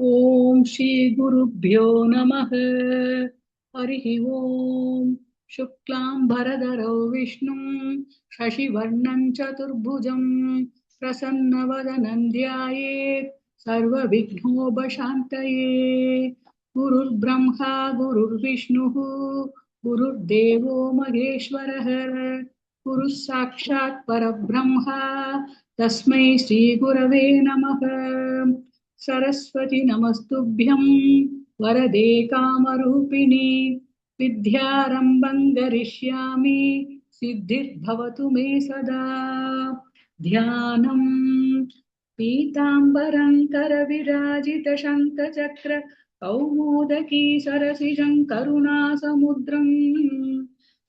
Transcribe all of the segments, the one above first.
ओम श्री गुरुभ्यो नमः। हरिः ओम। शुक्लांबरधरौ विष्णुं शशिवर्णं चतुर्भुजं प्रसन्नवदनं ध्यायेत् सर्वविघ्नोपशान्तये। गुरुर्ब्रह्मा गुरुर्विष्णुः गुरुर्देवो महेश्वरः गुरुः साक्षात् परब्रह्म तस्मै श्रीगुरवे नमः। सरस्वती नमस्तुभ्यं वरदे कामरूपिणि विद्यारम्भं करिष्यामि सिद्धिर्भवतु मे सदा। ध्यानं पीताम्बरं करविराजितशङ्खचक्र कौमोदकी सरसिजं करुणासमुद्रम्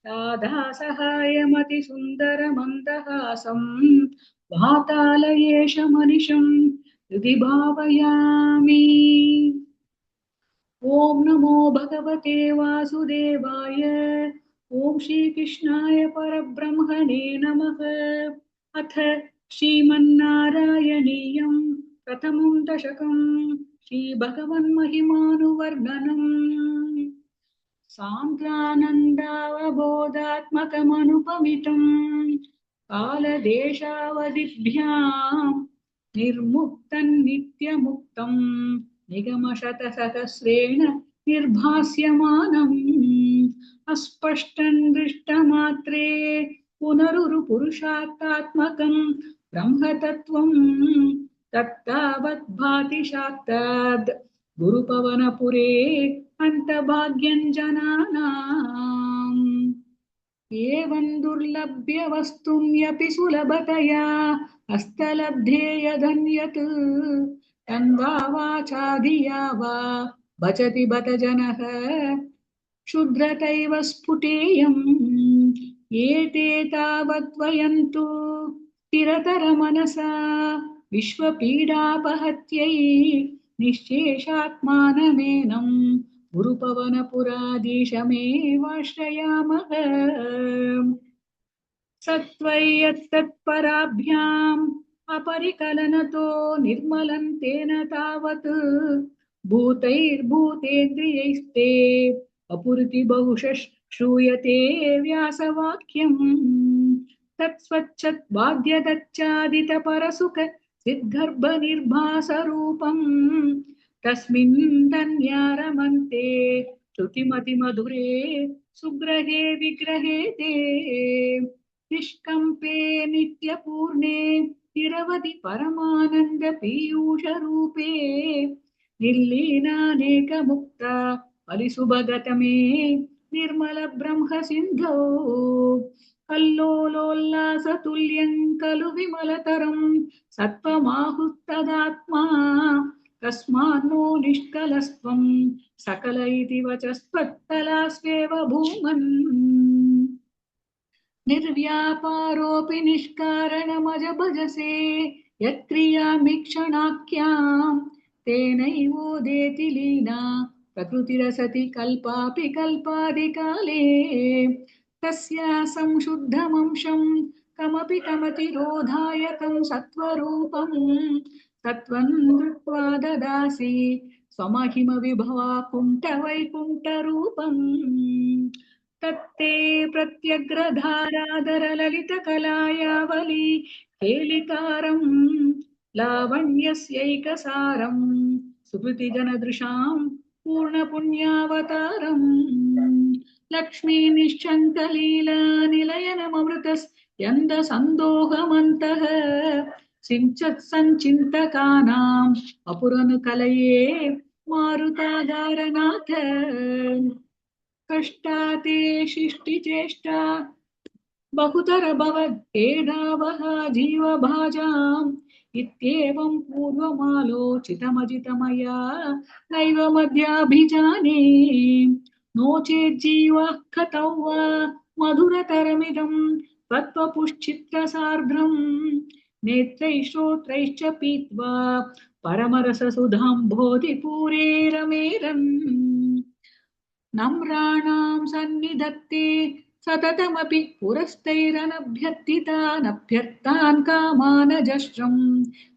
राधासहायमतिसुन्दरमन्दहासं वातालयेशमनिशं हृदि भावयामि। ॐ नमो भगवते वासुदेवाय। ॐ श्रीकृष्णाय परब्रह्मणे नमः। अथ श्रीमन्नारायणीयं प्रथमं दशकं श्रीभगवन्महिमानुवर्णनम्। सान्द्रानन्दावबोधात्मकमनुपमितं कालदेशावधिभ्यां निर्मुक्तं नित्यमुक्तं निगमशतसहस्रेण निर्भास्यमानम् अस्पष्टं दृष्टमात्रे पुनरुरुपुरुषार्थात्मकं ब्रह्मतत्त्वं तत्तावत् भाति शास्त्राद् गुरुपवनपुरे अन्तभाग्यं जनानाम्। एवं दुर्लभ्य वस्तुन्यपि सुलभतया हस्तलब्धे यदन्यत् तन्वा वाचाधिया वा भजति बत जनः क्षुद्रतैव स्फुटेयम्। एते तावद्वयन्तु स्थिरतरमनसा विश्वपीडापहत्यै निःशेषात्मानमेनं गुरुपवनपुराधीशमेवाश्रयामः। सत्त्वय्यत्तत्पराभ्याम् अपरिकलनतो निर्मलं तेन तावत् भूतैर्भूतेन्द्रियैस्ते अपुरति बहुशः श्रूयते व्यासवाक्यम् तत्स्वच्छद्वाद्यदच्चादितपरसुख सिद्गर्भनिर्भासरूपम् तस्मिन् तन्यारमन्ते श्रुतिमतिमधुरे सुग्रहे विग्रहे ते निष्कम्पे नित्यपूर्णे निरवधि परमानन्द पीयूषरूपे निर्लीनानेकमुक्ता फलिसुभगतमे निर्मल ब्रह्म सिन्धौ कल्लोलोल्लासतुल्यं खलु विमलतरं सत्त्वमाहुस्तदात्मा कस्मान्नो निष्कलस्त्वं सकल इति वचस्त्वत्तलास्वेव भूमन् निर्व्यापारोऽपि निष्कारणमजभजसे यत्क्रियामीक्षणाख्यां तेनैवोदेति लीना प्रकृतिरसति कल्पापि कल्पादिकाले तस्या संशुद्धमंशं कमपि कमतिरोधायकं सत्त्वरूपं सत्त्वं दृष्ट्वा ददासि स्वमहिमविभवा कुण्ठवैकुण्ठरूपम् तत्ते प्रत्यग्रधाराधरललितकलायावली केलिकारं लावण्यस्यैकसारं सुकृतिजनदृशां पूर्णपुण्यावतारम् लक्ष्मी निश्चन्तलीला निलयनममृतस्यन्दसन्दोहमन्तः सिञ्चत् सञ्चिन्तकानाम् अपुरनुकलये मारुताधारनाथ कष्टाते शिष्टिचेष्टा बहुतर भवद्वेदावः जीवभाजाम् इत्येवं पूर्वमालोचितमजितमया नैव मध्याभिजाने नो चेज्जीवः कतौ वा मधुरतरमिदं तत्त्वपुश्चित्रसार्द्रम् नेत्रैः श्रोत्रैश्च पीत्वा परमरससुधां बोधिपूरे रमेरन् नम्राणां सन्निधत्ते सततमपि पुरस्तैरनभ्यर्थितानभ्यर्तान् कामानजस्रम्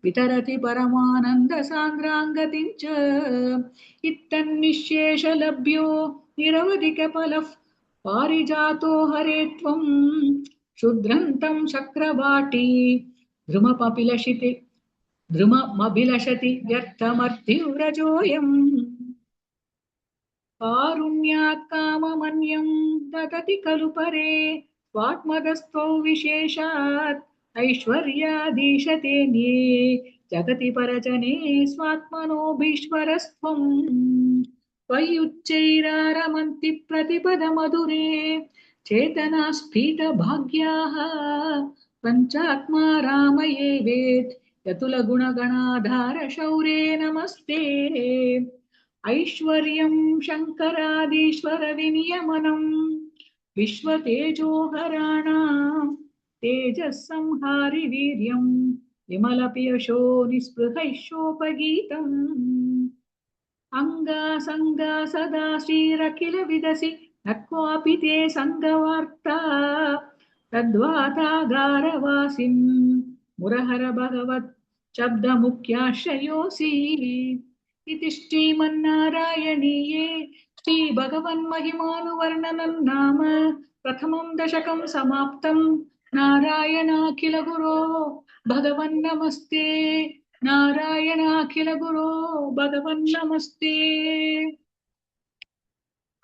वितरति परमानन्दसान्द्राङ्गतिम् च इत्तन्निःशेषलभ्यो निरवधिकफलः पारिजातो हरे त्वम् क्षुद्रन्तं शक्रवाटी ध्रुममभिलषति ध्रुममभिलषति व्यर्थमर्त्युरजोऽयम् कारुण्यात् काममन्यं ददति खलु परे स्वात्मदस्थो विशेषात् ऐश्वर्यादीशतेऽन्ये जगति परजने स्वात्मनोऽभीश्वरस्त्वम् त्वय्युच्चैरारमन्ति प्रतिपदमधुरे चेतना स्फीतभाग्याः पञ्चात्मा रामये वेत् यतुलगुणगणाधार शौरे नमस्ते ऐश्वर्यं शङ्करादीश्वरविनियमनम् विश्वतेजोहराणां तेजःसंहारि वीर्यं विमलपयशो निःस्पृहैशोपगीतम् अङ्गासङ्गा सदा श्रीरखिल विदसि न क्वापि ते सङ्गवार्ता तद्वातागारवासिन् मुरहर भगवत् शब्दमुख्याश्रयोऽसि इति श्रीमन्नारायणीये श्रीभगवन्महिमानुवर्णनं नाम प्रथमं दशकं समाप्तं नारायणाखिल गुरो भगवन्नमस्ते नारायणाखिल गुरो भगवन्नमस्ते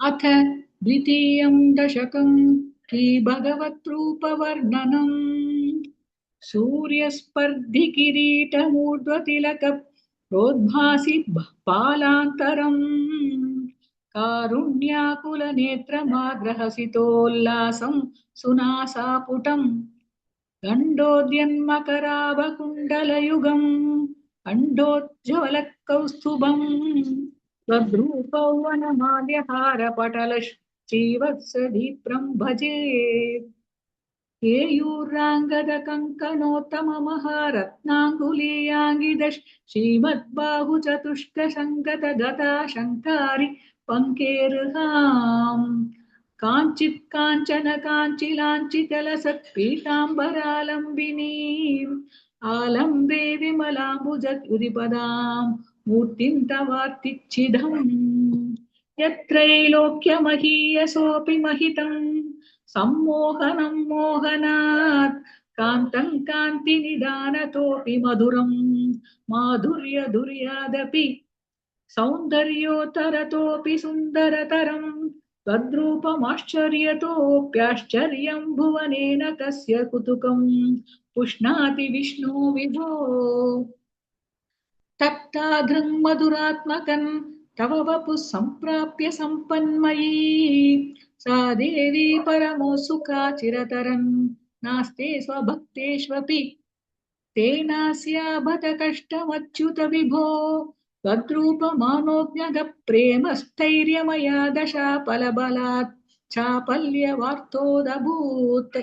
अथ द्वितीयं दशकं श्रीभगवद्रूपवर्णनम् सूर्यस्पर्धिकिरीटमूर्ध्वतिलक प्रोद्भासि पालान्तरम् कारुण्याकुलनेत्रमाग्रहसितोल्लासं सुनासापुटम् गण्डोद्यन्मकराभकुण्डलयुगम् अण्डोज्ज्वलकौस्तुभम् श्रीवत्सदीप्रम् भजे केयूराङ्गदकङ्कणोत्तममहारत्नाङ्गुलीयाङ्गिदश श्रीमद्बाहुचतुष्कशङ्कतगदा शङ्कारि पङ्केरुहाम् काञ्चित् काञ्चन काञ्चिलाञ्चितलसत्पीताम्बरालम्बिनीम् आलम्बे विमलाम्बुजद्युदिपदाम् मूर्तिं तवार्तिच्छिदम् यत्रैलोक्यमहीयसोऽपि महितम् सम्मोहनं मोहनात् कान्तं कान्तिनिदानतोऽपि मधुरं माधुर्यधुर्यादपि सौन्दर्योत्तरतोऽपि सुन्दरतरं तद्रूपमाश्चर्यतोऽप्याश्चर्यं भुवनेन कस्य कुतुकं पुष्णाति विष्णो विभो तप्ताघ्रं मधुरात्मकं तव वपुः सम्प्राप्य सम्पन्मयी सा देवी परमो सुखा चिरतरं नास्ते स्वभक्तेष्वपि तेनास्याभत कष्टमच्युत विभो त्वद्रूपमानोज्ञगप्रेमस्थैर्यमया दशापलबलात् चापल्यवार्तोदभूत्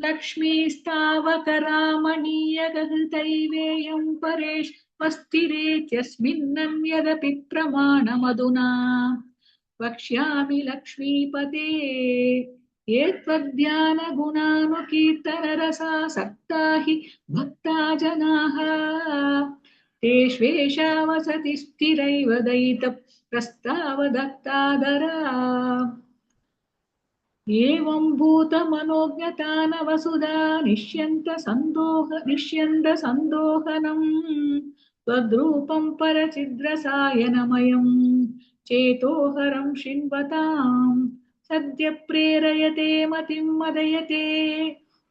लक्ष्मीस्तावकरामणीयगहृतैवेयं परेष्वस्तिरेत्यस्मिन्नन्यदपि प्रमाणमधुना वक्ष्यामि लक्ष्मीपते ये त्वद्ध्यानगुणानुकीर्तनरसासक्ता हि भक्ता जनाः तेष्वेषा वसति स्थिरैव दयितप्रस्तावदत्तादरा एवं भूतमनोज्ञतान वसुधा निष्यन्द सन्दोहनम् त्वद्रूपं परचिद्रसायनमयम् चेतोहरं शृण्वताम् सद्य प्रेरयते मतिं मदयते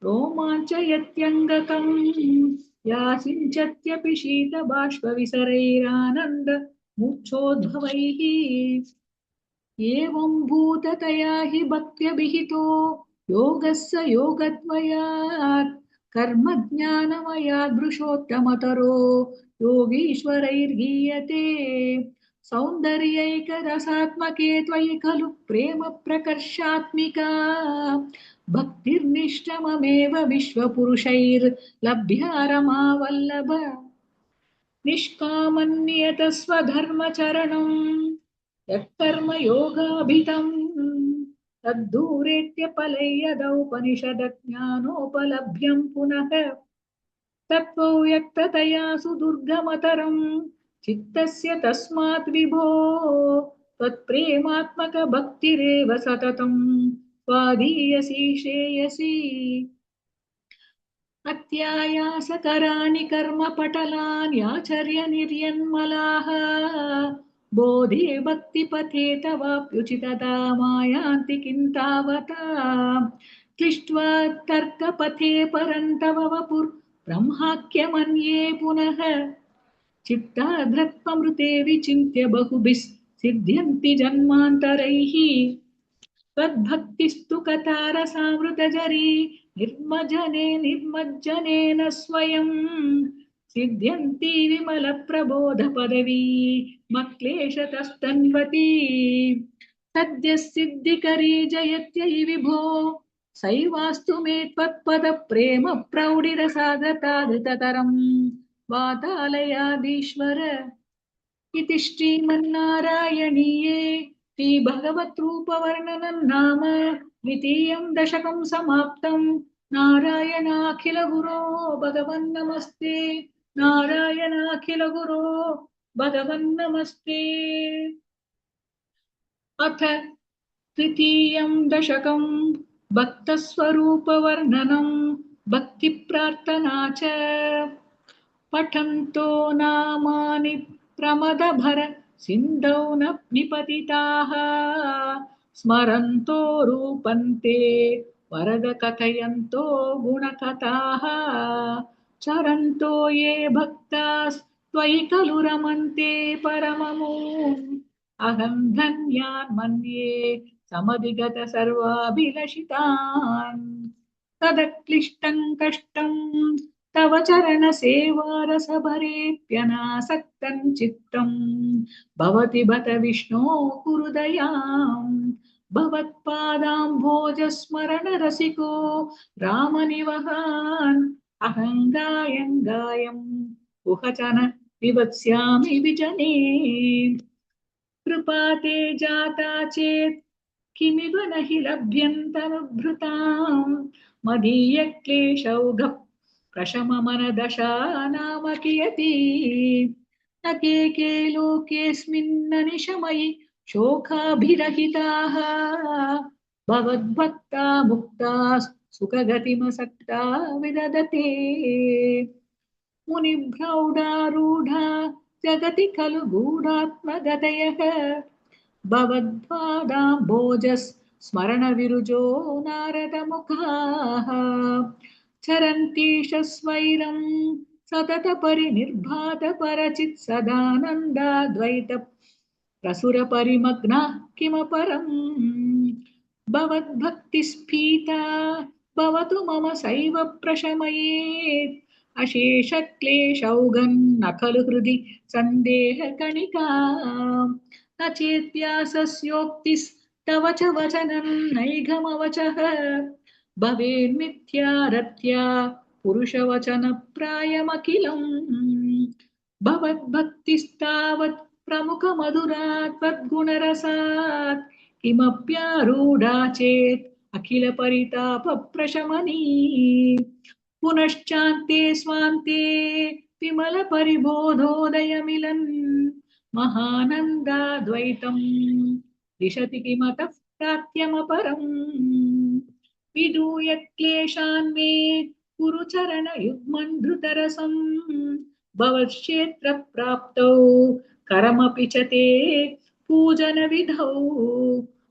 रोमाञ्चयत्यङ्गकम् यासिञ्चत्यपि शीतबाष्पविसरैरानन्द मूर्च्छोद्भवैः एवं भूततया हि भक्त्यभिहितो योगस्य योगद्वयात् कर्मज्ञानमयात् दृशोत्तमतरो योगीश्वरैर्गीयते सौन्दर्यैकरसात्मके त्वयि खलु प्रेम प्रकर्षात्मिका भक्तिर्निष्ठममेव विश्वपुरुषैर्लभ्या रमावल्लभ निष्कामन्यतस्वधर्मचरणम् यत्कर्म योगाभितम् तद्दूरेत्यपलय्यदौपनिषदज्ञानोपलभ्यं पुनः तत्त्वव्यक्ततया सुदुर्गमतरं चित्तस्य तस्मात् विभो त्वत्प्रेमात्मकभक्तिरेव सततं स्वाधीयसी श्रेयसी अत्यायासकराणि कर्मपटलान्याचर्य निर्यन्मलाः बोधे भक्तिपथे तवाप्युचितता मायान्ति किं तावता क्लिष्ट्वा तर्कपथे परन्तव वपुर्ब्रह्माख्यमन्ये पुनः चित्ताद्रत्वमृते विचिन्त्य बहुभिः सिद्ध्यन्ति जन्मान्तरैः तद्भक्तिस्तु कथारसामृतजरी निर्मज्जनेन स्वयं सिद्ध्यन्ति विमलप्रबोधपदवी मक्लेशतस्तन्वती सद्यः सिद्धिकरी जयत्यै विभो सैवास्तु मे त्वत्पदप्रेम प्रौढिरसागतादृततरम् वातालयादीश्वर इति श्रीमन्नारायणीये श्रीभगवद्रूपवर्णनं नाम द्वितीयं दशकं समाप्तम् नारायणाखिलगुरो भगवन्नमस्ते नारायणाखिलगुरो भगवन्नमस्ते अथ तृतीयं दशकं भक्तस्वरूपवर्णनं भक्तिप्रार्थना च पठन्तो नामानि प्रमदभर सिन्धौ न निपतिताः स्मरन्तो रूपन्ते वरद कथयन्तो गुणकथाः चरन्तो ये भक्तास्त्वयि खलु रमन्ते परममुम् अहं धन्यान् मन्ये समधिगत सर्वाभिलषितान् तदक्लिष्टं कष्टं तव चरणसेवारसभरेऽप्यनासक्तं चित्तं भवति बत विष्णो कुरु दयाम् भवत्पादाम्भोजस्मरणरसिको रामनिवहान् अहं गायं उहचन विवत्स्यामि विजने कृपा ते जाता चेत् किमिव न हि लभ्यन्तमभृताम् मदीयक्लेशौघः प्रशममनदशा नाम कियती न के लोकेऽस्मिन्ननिशमयि शोकाभिरहिताः भवद्भक्ता मुक्ता सुखगतिमसक्ता विदधते मुनिभ्रौडारूढा जगति खलु गूढात्मगतयः भवद्पादाम्भोजस् स्मरणविरुजो नारदमुखाः चरन्तीश स्वैरं सततपरिनिर्भातपरचित् सदानन्दाद्वैत प्रसुरपरिमग्ना किमपरम् भवद्भक्तिस्फीता भवतु मम सैव प्रशमयेत् अशेषक्लेशौघन्न खलु हृदि सन्देहकणिका न चेत्व्यासस्योक्तिस्तव च वचनं नैघमवचः भवेन्मिथ्यारत्या पुरुषवचनप्रायमखिलम् भवद्भक्तिस्तावत् प्रमुखमधुरा त्वद्गुणरसात् किमप्यारूढा चेत् अखिलपरितापप्रशमनी पुनश्चान्ते स्वान्ते विमलपरिबोधोदयमिलन् महानन्दाद्वैतं दिशति किमतः प्राप्त्यमपरम् विदूय क्लेशान् मे कुरु चरणयुग्मन् धृतरसम् भवक्षेत्रप्राप्तौ करमपि च ते पूजनविधौ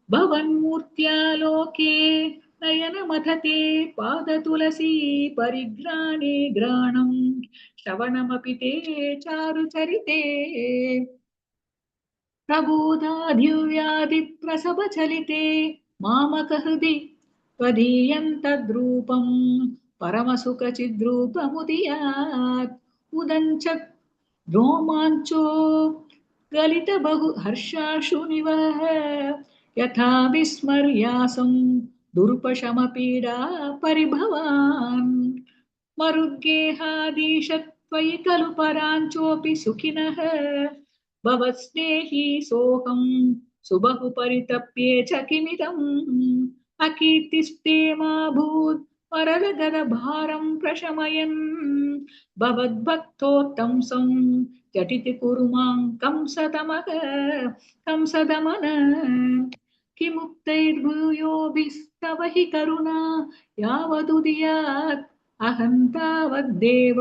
भवन्मूर्त्यालोके नयनमथते पादतुलसी परिघ्राणे घ्राणम् श्रवणमपि ते चारुचरिते प्रबोधाधिव्याधिप्रसवचलिते मामकहृदि त्वदीयं परमसुखचिद्रूपमुदीयात् उदञ्च रोमाञ्चो गलितबहु हर्षाशुनिवः यथा विस्मर्यासं दुर्पशमपीडा परिभवान् मरुद्गेहादीशत्वयि खलु पराञ्चोऽपि सुखिनः भवत्स्नेही सोऽहं सुबहु परितप्ये च किमिदम् अकीर्तिस्ते मा भूत् वरदगदभारं प्रशमयन् भवद्भक्तोत्तंसं झटिति कुरु मां कंसदमन किमुक्तैर्भूयोभिस्तव हि करुणा यावदुदीयात् अहं तावद्देव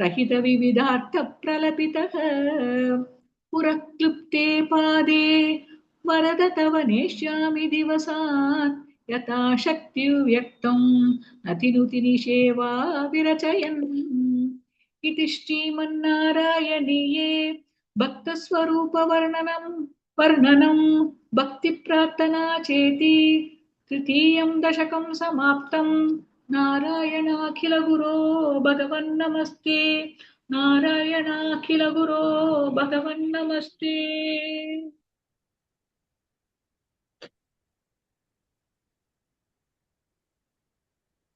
प्रहितविविधार्थप्रलपितः पुरः क्लृप्ते पादे वरद तव नेष्यामि दिवसान् यथा शक्तिर्व्यक्तम् अतिनुति निषेवा विरचयन् इति श्रीमन्नारायणीये भक्तस्वरूपवर्णनं भक्तिप्रार्थना चेति तृतीयं दशकं समाप्तम् नारायणाखिलगुरो भगवन्नमस्ते नारायणाखिलगुरो भगवन्नमस्ते